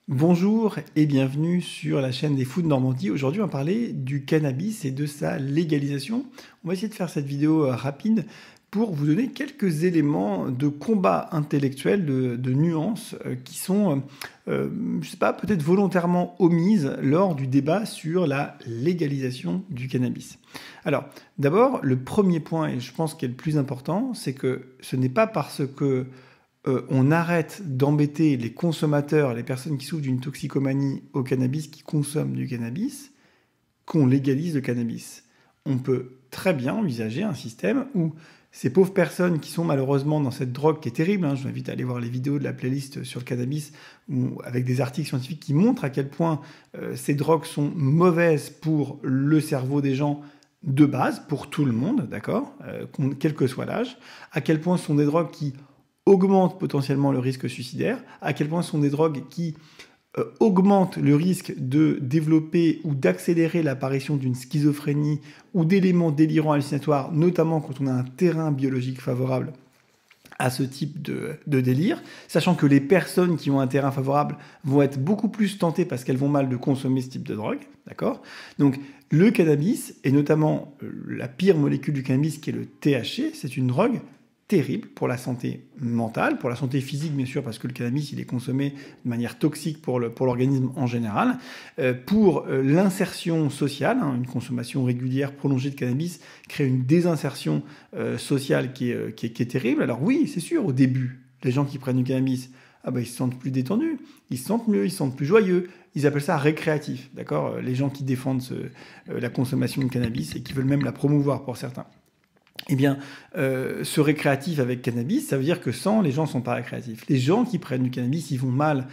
Bonjour et bienvenue sur la chaîne des Fous de Normandie. Aujourd'hui, on va parler du cannabis et de sa légalisation. On va essayer de faire cette vidéo rapide pour vous donner quelques éléments de combat intellectuel, de nuances qui sont, je sais pas, peut-être volontairement omises lors du débat sur la légalisation du cannabis. Alors, d'abord, le premier point, et je pense qu'il est le plus important, c'est que ce n'est pas parce que on arrête d'embêter les consommateurs, les personnes qui souffrent d'une toxicomanie au cannabis, qui consomment du cannabis, qu'on légalise le cannabis. On peut très bien envisager un système où ces pauvres personnes qui sont malheureusement dans cette drogue qui est terrible, je vous invite à aller voir les vidéos de la playlist sur le cannabis, avec des articles scientifiques qui montrent à quel point ces drogues sont mauvaises pour le cerveau des gens de base, pour tout le monde, d'accord, quel que soit l'âge, à quel point ce sont des drogues qui augmente potentiellement le risque suicidaire, à quel point ce sont des drogues qui augmentent le risque de développer ou d'accélérer l'apparition d'une schizophrénie ou d'éléments délirants hallucinatoires, notamment quand on a un terrain biologique favorable à ce type de délire, sachant que les personnes qui ont un terrain favorable vont être beaucoup plus tentées parce qu'elles vont mal de consommer ce type de drogue, d'accord ? Donc le cannabis, et notamment la pire molécule du cannabis qui est le THC, c'est une drogue terrible pour la santé mentale, pour la santé physique bien sûr, parce que le cannabis il est consommé de manière toxique pour l'organisme en général, pour l'insertion sociale, une consommation régulière prolongée de cannabis crée une désinsertion sociale qui est terrible. Alors oui, c'est sûr, au début, les gens qui prennent du cannabis, ils se sentent plus détendus, ils se sentent mieux, ils se sentent plus joyeux. Ils appellent ça récréatif, d'accord ? Les gens qui défendent la consommation de cannabis et qui veulent même la promouvoir pour certains. Eh bien, ce récréatif avec cannabis, ça veut dire que sans, les gens ne sont pas récréatifs. Les gens qui prennent du cannabis, ils vont mal.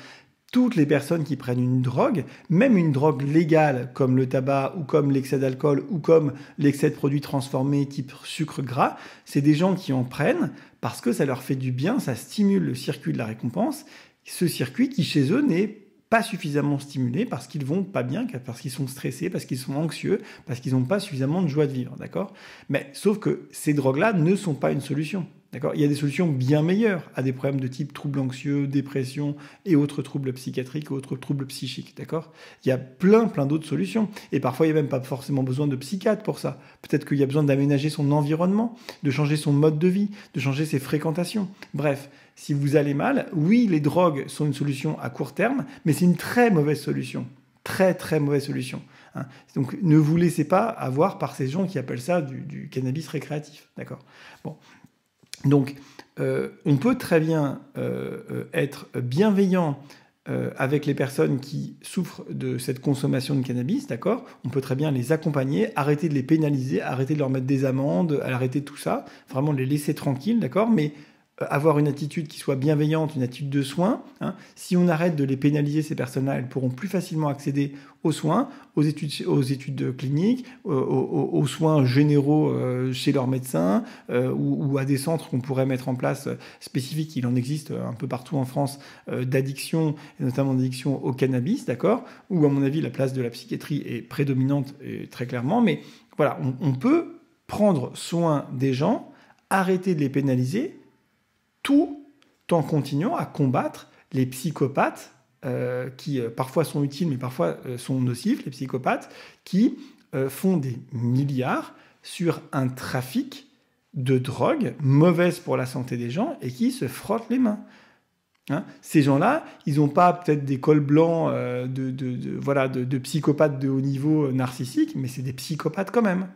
Toutes les personnes qui prennent une drogue, même une drogue légale comme le tabac ou comme l'excès d'alcool ou comme l'excès de produits transformés type sucre gras, c'est des gens qui en prennent parce que ça leur fait du bien, ça stimule le circuit de la récompense, ce circuit qui chez eux n'est pas suffisamment stimulés parce qu'ils vont pas bien, parce qu'ils sont stressés, parce qu'ils sont anxieux, parce qu'ils n'ont pas suffisamment de joie de vivre, d'accord ? Mais sauf que ces drogues-là ne sont pas une solution, d'accord ? Il y a des solutions bien meilleures à des problèmes de type troubles anxieux, dépression et autres troubles psychiatriques, autres troubles psychiques, d'accord ? Il y a plein d'autres solutions. Et parfois, il n'y a même pas forcément besoin de psychiatre pour ça. Peut-être qu'il y a besoin d'aménager son environnement, de changer son mode de vie, de changer ses fréquentations. Bref, si vous allez mal, oui, les drogues sont une solution à court terme, mais c'est une très mauvaise solution. Très mauvaise solution. Donc ne vous laissez pas avoir par ces gens qui appellent ça du cannabis récréatif. D'accord ? Bon. Donc on peut très bien être bienveillant avec les personnes qui souffrent de cette consommation de cannabis, d'accord ? On peut très bien les accompagner, arrêter de les pénaliser, arrêter de leur mettre des amendes, arrêter tout ça, vraiment les laisser tranquilles, d'accord ? Mais avoir une attitude qui soit bienveillante, une attitude de soin. Si on arrête de les pénaliser, ces personnes-là, elles pourront plus facilement accéder aux soins, aux études cliniques, aux soins généraux chez leur médecin ou à des centres qu'on pourrait mettre en place spécifiques. Il en existe un peu partout en France d'addiction, et notamment d'addiction au cannabis, d'accord ? Où, à mon avis, la place de la psychiatrie est prédominante très clairement. Mais voilà, on peut prendre soin des gens, arrêter de les pénaliser, tout en continuant à combattre les psychopathes qui parfois sont utiles, mais parfois sont nocifs, les psychopathes qui font des milliards sur un trafic de drogue mauvaise pour la santé des gens et qui se frottent les mains. Ces gens-là, ils n'ont pas peut-être des cols blancs de psychopathes de haut niveau narcissiques, mais c'est des psychopathes quand même.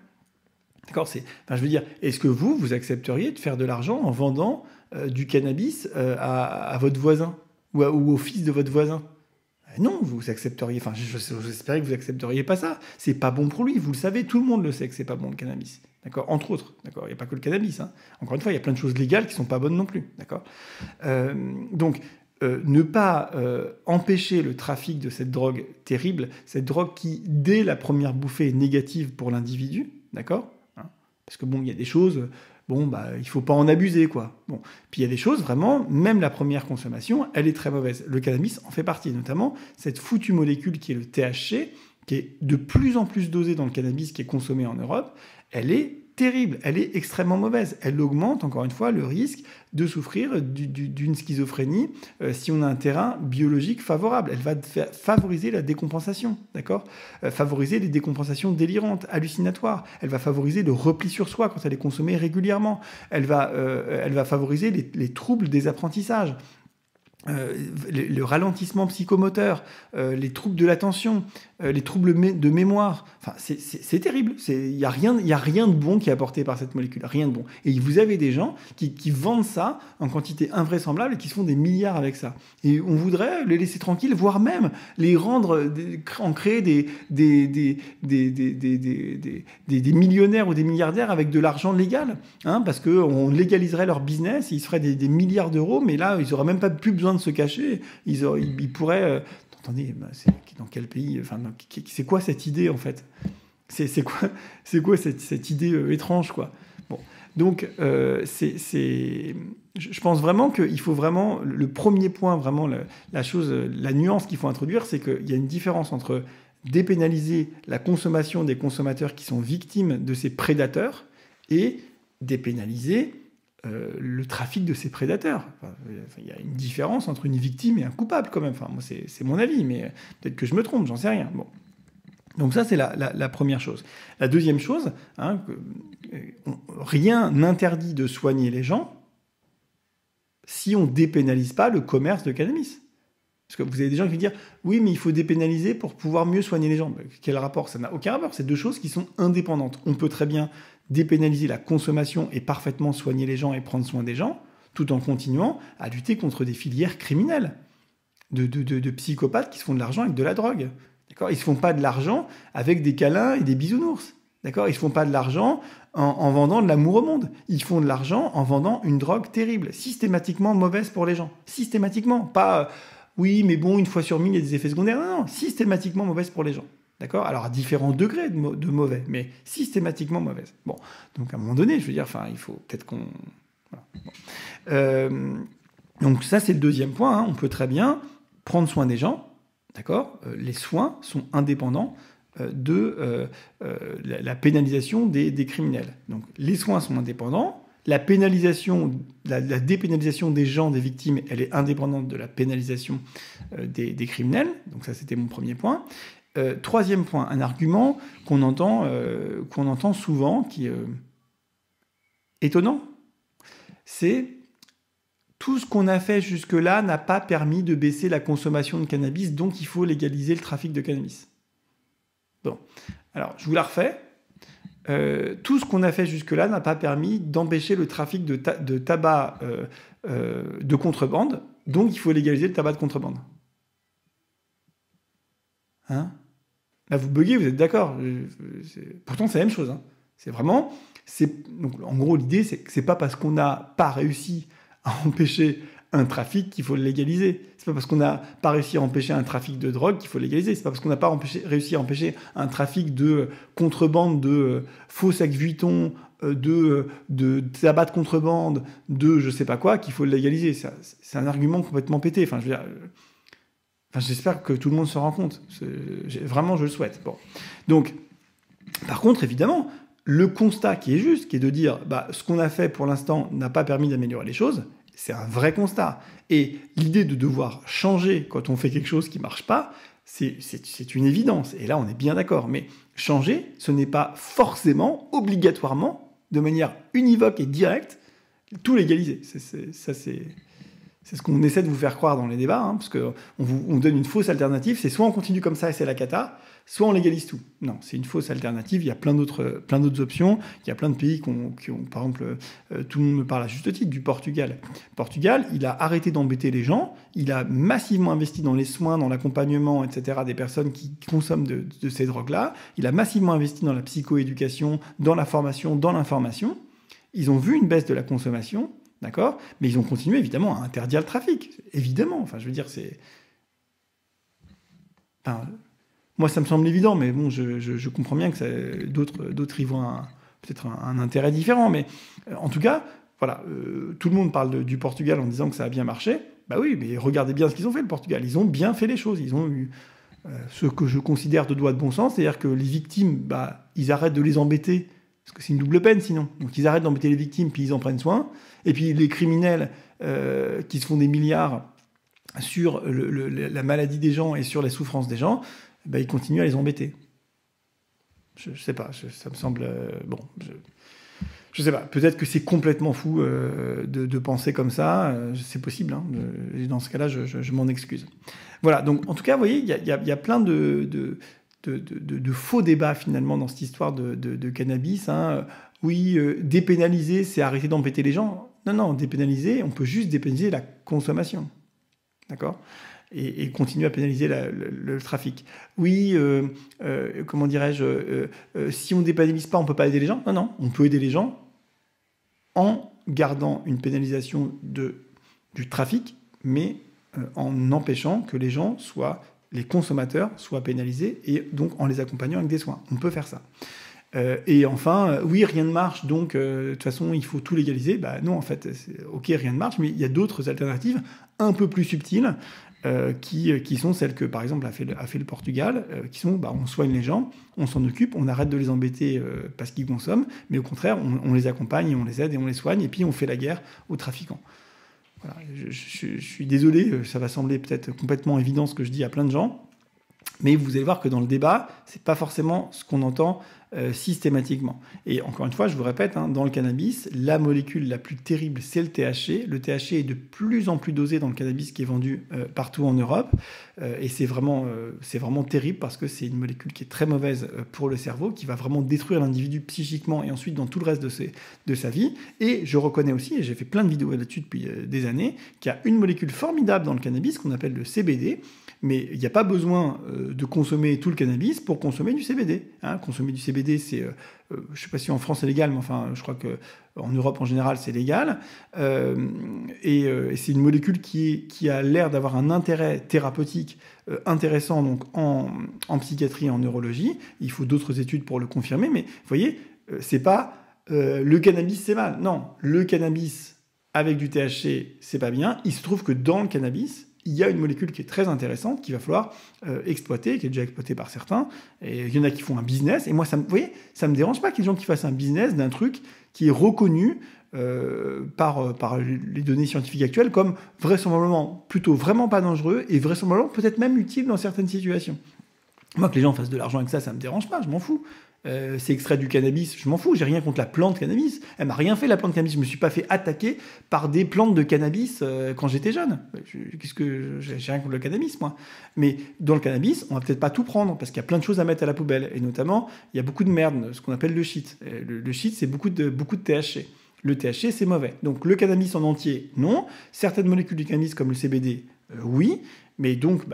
D'accord, je veux dire, est-ce que vous accepteriez de faire de l'argent en vendant du cannabis à votre voisin ou au fils de votre voisin ? Non, vous accepteriez. J'espérais que vous accepteriez pas ça. C'est pas bon pour lui. Vous le savez, tout le monde le sait que c'est pas bon le cannabis. D'accord, entre autres. D'accord, il n'y a pas que le cannabis. Encore une fois, il y a plein de choses légales qui sont pas bonnes non plus. D'accord. Donc ne pas empêcher le trafic de cette drogue terrible, cette drogue qui, dès la première bouffée, est négative pour l'individu. D'accord. Parce que il y a des choses, il faut pas en abuser, quoi. Puis il y a des choses, vraiment, même la première consommation, elle est très mauvaise. Le cannabis en fait partie, notamment cette foutue molécule qui est le THC, qui est de plus en plus dosée dans le cannabis qui est consommé en Europe, elle est terrible, elle est extrêmement mauvaise. Elle augmente, encore une fois, le risque de souffrir d'une schizophrénie si on a un terrain biologique favorable. Elle va favoriser la décompensation, d'accord, favoriser les décompensations délirantes, hallucinatoires. Elle va favoriser le repli sur soi quand elle est consommée régulièrement. Elle va favoriser les troubles des apprentissages. Le ralentissement psychomoteur, les troubles de l'attention, les troubles de mémoire, enfin, c'est terrible. Il y a rien de bon qui est apporté par cette molécule, rien de bon. Et vous avez des gens qui vendent ça en quantité invraisemblable et qui se font des milliards avec ça. Et on voudrait les laisser tranquilles, voire même les rendre, en créer des millionnaires ou des milliardaires avec de l'argent légal, hein, parce qu'on légaliserait leur business, ils se feraient des milliards d'euros, mais là, ils n'auraient même pas plus besoin de se cacher. Ils pourraient... attendez, c'est dans quel pays, enfin, c'est quoi cette idée, en fait? C'est quoi cette idée étrange, quoi? Bon, donc, je pense vraiment qu'il faut vraiment... Le premier point, vraiment, la nuance qu'il faut introduire, c'est qu'il y a une différence entre dépénaliser la consommation des consommateurs qui sont victimes de ces prédateurs et dépénaliser le trafic de ces prédateurs. Enfin, il y a une différence entre une victime et un coupable, quand même. Enfin, moi, c'est mon avis, mais peut-être que je me trompe, j'en sais rien. Bon. Donc ça, c'est la première chose. La deuxième chose, hein, rien n'interdit de soigner les gens si on ne dépénalise pas le commerce de cannabis. Parce que vous avez des gens qui vont dire « Oui, mais il faut dépénaliser pour pouvoir mieux soigner les gens. » Quel rapport? Ça n'a aucun rapport. C'est deux choses qui sont indépendantes. On peut très bien dépénaliser la consommation et parfaitement soigner les gens et prendre soin des gens, tout en continuant à lutter contre des filières criminelles, de psychopathes qui se font de l'argent avec de la drogue. D'accord? Ils ne se font pas de l'argent avec des câlins et des bisounours. D'accord? Ils ne se font pas de l'argent en vendant de l'amour au monde. Ils font de l'argent en vendant une drogue terrible, systématiquement mauvaise pour les gens. Systématiquement. Pas oui, mais bon, une fois sur 1000, il y a des effets secondaires. Non, systématiquement mauvaise pour les gens. D'accord? Alors, à différents degrés de mauvais, mais systématiquement mauvaise. Bon, donc à un moment donné, je veux dire, enfin, il faut peut-être qu'on... Voilà. Bon. Donc ça, c'est le deuxième point. Hein. On peut très bien prendre soin des gens. D'accord? Les soins sont indépendants de la pénalisation des criminels. Donc, les soins sont indépendants. La dépénalisation des gens, des victimes, elle est indépendante de la pénalisation des criminels. Donc ça, c'était mon premier point. Troisième point, un argument qu'on entend souvent, qui est étonnant, c'est tout ce qu'on a fait jusque-là n'a pas permis de baisser la consommation de cannabis, donc il faut légaliser le trafic de cannabis. Bon, alors je vous la refais. Tout ce qu'on a fait jusque-là n'a pas permis d'empêcher le trafic de tabac de contrebande, donc il faut légaliser le tabac de contrebande. Hein? Là, vous buguez, vous êtes d'accord. Pourtant, c'est la même chose. Hein. C'est vraiment... Donc, en gros, l'idée, c'est que c'est pas parce qu'on n'a pas réussi à empêcher un trafic qu'il faut le légaliser. C'est pas parce qu'on n'a pas réussi à empêcher un trafic de drogue qu'il faut le légaliser. C'est pas parce qu'on n'a pas réussi à empêcher un trafic de contrebande de faux sacs Vuitton, de tabac de contrebande, de je sais pas quoi, qu'il faut le légaliser. C'est un argument complètement pété. Enfin, je veux dire... j'espère que tout le monde se rend compte. Vraiment, je le souhaite. Bon. Donc, par contre, évidemment, le constat qui est juste, qui est de dire ce qu'on a fait pour l'instant n'a pas permis d'améliorer les choses, c'est un vrai constat. Et l'idée de devoir changer quand on fait quelque chose qui ne marche pas, c'est une évidence. Et là, on est bien d'accord. Mais changer, ce n'est pas forcément, obligatoirement, de manière univoque et directe, tout légaliser. C'est ce qu'on essaie de vous faire croire dans les débats, hein, parce qu'on vous donne une fausse alternative. C'est soit on continue comme ça et c'est la cata, soit on légalise tout. Non, c'est une fausse alternative. Il y a plein d'autres options. Il y a plein de pays qui ont par exemple, tout le monde me parle à juste titre, du Portugal. Portugal, il a arrêté d'embêter les gens. Il a massivement investi dans les soins, dans l'accompagnement, etc. des personnes qui consomment de ces drogues-là. Il a massivement investi dans la psychoéducation, dans la formation, dans l'information. Ils ont vu une baisse de la consommation. D'accord? Mais ils ont continué, évidemment, à interdire le trafic. Évidemment. Enfin, je veux dire, c'est... Enfin, moi, ça me semble évident, mais bon, je comprends bien que d'autres y voient peut-être un intérêt différent. Mais en tout cas, voilà, tout le monde parle du Portugal en disant que ça a bien marché. Bah oui, mais regardez bien ce qu'ils ont fait, le Portugal. Ils ont bien fait les choses. Ils ont eu ce que je considère de doigts de bon sens, c'est-à-dire que les victimes, ils arrêtent de les embêter, Parce que c'est une double peine sinon. Donc ils arrêtent d'embêter les victimes, puis ils en prennent soin. Et puis les criminels qui se font des milliards sur la maladie des gens et sur les souffrances des gens, ben, ils continuent à les embêter. Je sais pas, ça me semble... bon, je sais pas, peut-être que c'est complètement fou de penser comme ça, c'est possible, hein, et dans ce cas-là, je m'en excuse. Voilà, donc en tout cas, vous voyez, il y a plein de faux débats finalement dans cette histoire de cannabis. Hein. Oui, dépénaliser, c'est arrêter d'embêter les gens. Non, dépénaliser, on peut juste dépénaliser la consommation. D'accord ? Et continuer à pénaliser le trafic. Oui, comment dirais-je, si on ne dépénalise pas, on ne peut pas aider les gens. Non, on peut aider les gens en gardant une pénalisation du trafic, mais en empêchant que les gens les consommateurs soient pénalisés et donc en les accompagnant avec des soins. On peut faire ça. Et enfin, oui, rien ne marche, donc de toute façon, il faut tout légaliser. Bah non, en fait, ok, rien ne marche, mais il y a d'autres alternatives un peu plus subtiles qui sont celles que, par exemple, a fait le Portugal, qui sont, on soigne les gens, on s'en occupe, on arrête de les embêter parce qu'ils consomment, mais au contraire, on les accompagne, on les aide et on les soigne, et puis on fait la guerre aux trafiquants. Voilà, je suis désolé, ça va sembler peut-être complètement évident ce que je dis à plein de gens, mais vous allez voir que dans le débat, c'est pas forcément ce qu'on entend systématiquement. Et encore une fois, je vous répète, hein, dans le cannabis, la molécule la plus terrible, c'est le THC. Le THC est de plus en plus dosé dans le cannabis qui est vendu partout en Europe. Et c'est vraiment terrible parce que c'est une molécule qui est très mauvaise pour le cerveau, qui va vraiment détruire l'individu psychiquement et ensuite dans tout le reste de sa vie. Et je reconnais aussi, et j'ai fait plein de vidéos là-dessus depuis des années, qu'il y a une molécule formidable dans le cannabis qu'on appelle le CBD. Mais il n'y a pas besoin de consommer tout le cannabis pour consommer du CBD. Hein. Consommer du CBD, c'est, je ne sais pas si en France c'est légal, mais enfin, je crois qu'en Europe en général c'est légal. Et c'est une molécule qui a l'air d'avoir un intérêt thérapeutique intéressant donc en psychiatrie et en neurologie. Il faut d'autres études pour le confirmer, mais vous voyez, c'est pas le cannabis c'est mal. Non, le cannabis avec du THC c'est pas bien. Il se trouve que dans le cannabis, il y a une molécule qui est très intéressante, qu'il va falloir exploiter, qui est déjà exploitée par certains. Et il y en a qui font un business. Et moi, vous voyez, ça ne me dérange pas qu'il y ait des gens qui fassent un business d'un truc qui est reconnu par les données scientifiques actuelles comme vraisemblablement plutôt vraiment pas dangereux et vraisemblablement peut-être même utile dans certaines situations. Moi, que les gens fassent de l'argent avec ça, ça ne me dérange pas, je m'en fous. C'est extrait du cannabis, je m'en fous, j'ai rien contre la plante cannabis. Elle m'a rien fait la plante cannabis, je me suis pas fait attaquer par des plantes de cannabis quand j'étais jeune. J'ai rien contre le cannabis moi. Mais dans le cannabis, on va peut-être pas tout prendre parce qu'il y a plein de choses à mettre à la poubelle et notamment il y a beaucoup de merde, ce qu'on appelle le shit. Le shit c'est beaucoup de THC. Le THC c'est mauvais. Donc le cannabis en entier non. Certaines molécules du cannabis comme le CBD oui. Mais donc,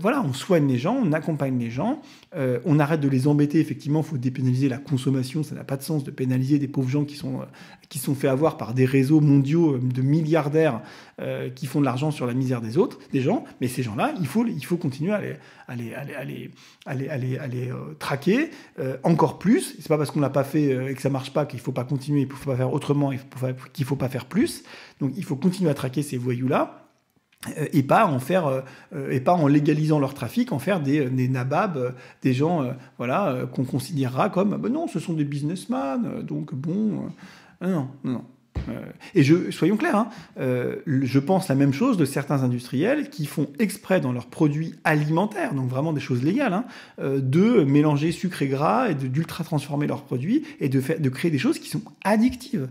voilà, on soigne les gens, on accompagne les gens, on arrête de les embêter. Effectivement, il faut dépénaliser la consommation. Ça n'a pas de sens de pénaliser des pauvres gens qui sont fait avoir par des réseaux mondiaux de milliardaires qui font de l'argent sur la misère des gens. Mais ces gens-là, il faut continuer à les traquer encore plus. C'est pas parce qu'on l'a pas fait et que ça marche pas qu'il faut pas continuer, il faut pas faire autrement, qu'il faut pas faire plus. Donc, il faut continuer à traquer ces voyous-là. Et pas en légalisant leur trafic, en faire des nababs, des gens qu'on considérera comme non, ce sont des businessmen, donc bon, non. Et soyons clairs, hein, je pense la même chose de certains industriels qui font exprès dans leurs produits alimentaires, donc vraiment des choses légales, hein, de mélanger sucre et gras et d'ultra transformer leurs produits et de créer des choses qui sont addictives.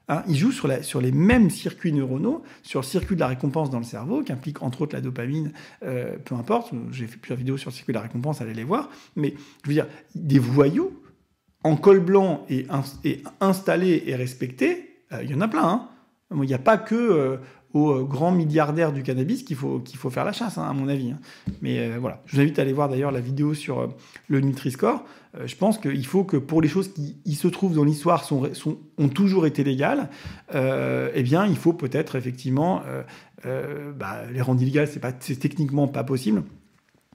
Hein, ils jouent sur les mêmes circuits neuronaux, sur le circuit de la récompense dans le cerveau, qui implique entre autres la dopamine, peu importe, j'ai fait plusieurs vidéos sur le circuit de la récompense, allez les voir, mais je veux dire, des voyous, en col blanc et installés et respectés, il y en a plein. Hein. Il n'y a pas que aux grands milliardaires du cannabis qu'il faut faire la chasse, hein, à mon avis. Hein. Mais voilà, je vous invite à aller voir d'ailleurs la vidéo sur le Nutri-Score. Je pense qu'il faut que pour les choses qui se trouvent dans l'histoire ont toujours été légales, eh bien, il faut peut-être effectivement les rendre illégales, c'est techniquement pas possible.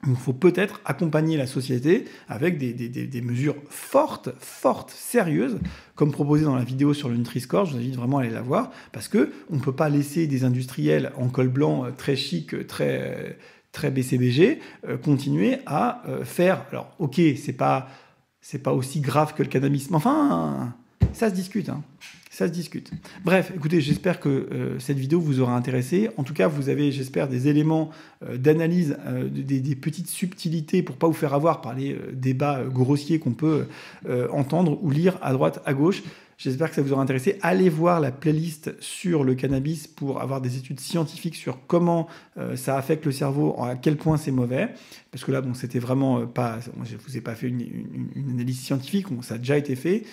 Il faut peut-être accompagner la société avec des mesures fortes, sérieuses, comme proposé dans la vidéo sur le Nutri-Score. Je vous invite vraiment à aller la voir, parce qu'on ne peut pas laisser des industriels en col blanc très chic, très BCBG, continuer à faire... Alors, ok, c'est pas aussi grave que le cannabis, mais enfin... Ça se discute, hein. Ça se discute. Bref, écoutez, j'espère que cette vidéo vous aura intéressé. En tout cas, vous avez, j'espère, des éléments d'analyse, des petites subtilités pour pas vous faire avoir par les débats grossiers qu'on peut entendre ou lire à droite, à gauche. J'espère que ça vous aura intéressé. Allez voir la playlist sur le cannabis pour avoir des études scientifiques sur comment ça affecte le cerveau, à quel point c'est mauvais. Parce que là, bon, c'était vraiment pas... Moi, je ne vous ai pas fait une analyse scientifique. Bon, ça a déjà été fait.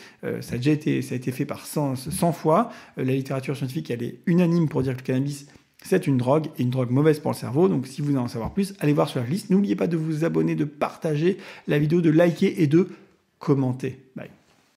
Ça a été fait par 100 fois. La littérature scientifique, elle est unanime pour dire que le cannabis, c'est une drogue, et une drogue mauvaise pour le cerveau. Donc, si vous voulez en savoir plus, allez voir sur la liste. N'oubliez pas de vous abonner, de partager la vidéo, de liker et de commenter. Bye.